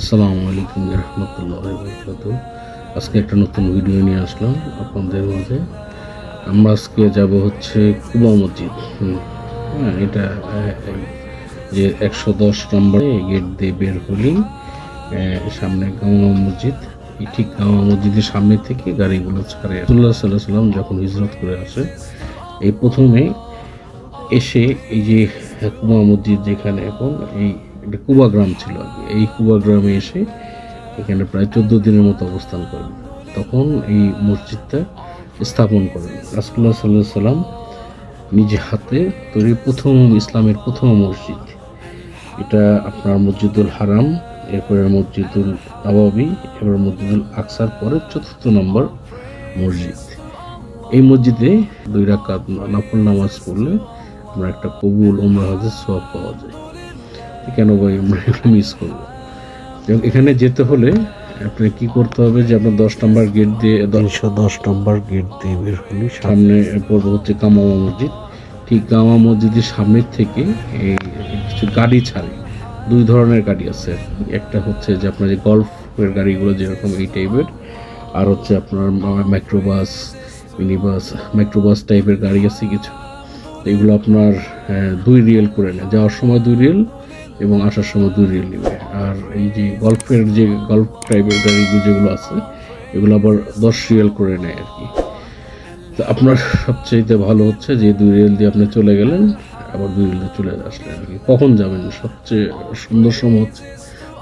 আসসালামু আলাইকুম রহমতুল্লাহি ওয়া বারাকাতুহু। আজকে একটা নতুন ভিডিও নিয়ে আসলাম আপনাদের মাঝে। আমরা আজকে যাব হচ্ছে কুবা মসজিদ। হ্যাঁ, এটা যে 110 নম্বরে গেট দিয়ে বের হলেই সামনে গাওয়া মসজিদ। এই ঠিক গাওয়া মসজিদের সামনে থেকে গাড়িগুলো ছাড়ে। রাসূলুল্লাহ সাল্লাল্লাহু আলাইহি ওয়াসাল্লাম যখন হিজরত করে আসে, এই প্রথমে এসে এই যে কুবা মসজিদ, যেখানে এখন এই কুবা গ্রাম ছিল আগে, এই কুবা গ্রামে এসে এখানে প্রায় 14 দিনের মতো অবস্থান করেন। তখন এই মসজিদটা স্থাপন করেন রাসূলুল্লাহ সাল্লাল্লাহু আলাইহি ওয়াসাল্লাম নিজে হাতে তৈরি প্রথম ইসলামের প্রথম মসজিদ। এটা আপনার মসজিদুল হারাম, এরপরে মসজিদুল নববী, এবার মসজিদুল আকসার পরে 4র্থ নম্বর মসজিদ। এই মসজিদে 2 রাকাত নফল নামাজ পড়লে আমরা একটা কবুল উমরা হজের সওয়াব পাওয়া যায়। কেন ভাই আমরা এগুলো মিস করবো? এবং এখানে যেতে হলে আপনি কি করতে হবে যে আপনার 10 নম্বর গেট দিয়ে 10 নম্বর গেট দিয়ে বের হলে সামনে পড়বে হচ্ছে কামামা মসজিদ। ঠিক কামামা মসজিদের সামনের থেকে এই কিছু গাড়ি ছাড়ে। 2 ধরনের গাড়ি আছে। একটা হচ্ছে যে আপনার যে গল্ফের গাড়িগুলো যেরকম এই টাইপের, আর হচ্ছে আপনার মাইক্রোবাস, মিনিবাস, মাইক্রোবাস টাইপের গাড়ি আছে কিছু। এগুলো আপনার 2 রিয়েল করে নেয়, যাওয়ার সময় 2 রিয়েল এবং আসার সময় 2 রিয়েল নেবে। আর এই যে গল্ফের যে গল্ফ টাইপের গাড়িগুলো যেগুলো আছে, এগুলো আবার 10 রিয়েল করে নেয় আর কি। তো আপনার সবচেয়ে ভালো হচ্ছে যে 2 রিয়েল দিয়ে আপনি চলে গেলেন, আবার 2 রিয়েল দিয়ে চলে আসলেন আর কি। কখন যাবেন? সবচেয়ে সুন্দর সময় হচ্ছে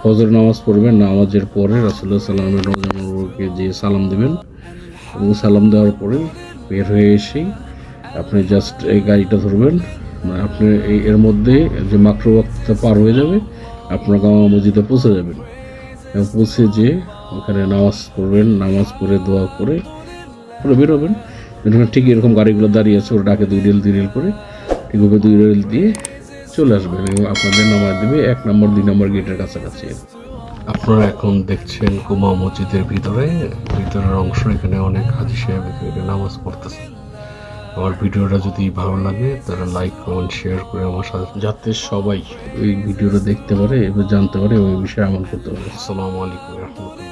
ফজর নামাজ পড়বেন, নামাজের পরে রাসূলুল্লাহ সাল্লাল্লাহু আলাইহি ওয়াসাল্লামের রওজা মুবারকে যে সালাম দিবেন, এবং সালাম দেওয়ার পরে বের হয়ে এসেই আপনি জাস্ট এই গাড়িটা ধরবেন। আপনি এর মধ্যে যে মাকরু ওয়াক্তটা পার হয়ে যাবে, আপনার গাওয়া মসজিদে পৌঁছে যাবেন। এবং পৌঁছে যে ওখানে নামাজ পড়বেন, নামাজ পড়ে দোয়া করে পুরো বেরোবেন। ঠিক এরকম গাড়িগুলো দাঁড়িয়ে আছে, ওরা ডাকে 2 রিয়েল 2 রিয়েল করে, ঠিকভাবে 2 রিয়েল দিয়ে চলে আসবেন এবং আপনাদের নামাজ দেবে 1 নম্বর 2 নম্বর গেটের কাছাকাছি। আপনারা এখন দেখছেন কুবা মসজিদের ভিতরের অংশ। এখানে অনেক হাজি সাহেব এখানে নামাজ পড়তেছে। আমার ভিডিওটা যদি ভালো লাগে তাহলে লাইক, কমেন্ট, শেয়ার করে আমার সাথে, যাতে সবাই এই ভিডিওটা দেখতে পারে এবং জানতে পারে এবং এই বিষয়ে আমল করতে পারে। আসসালামু আলাইকুম রহমতুল্লাহ।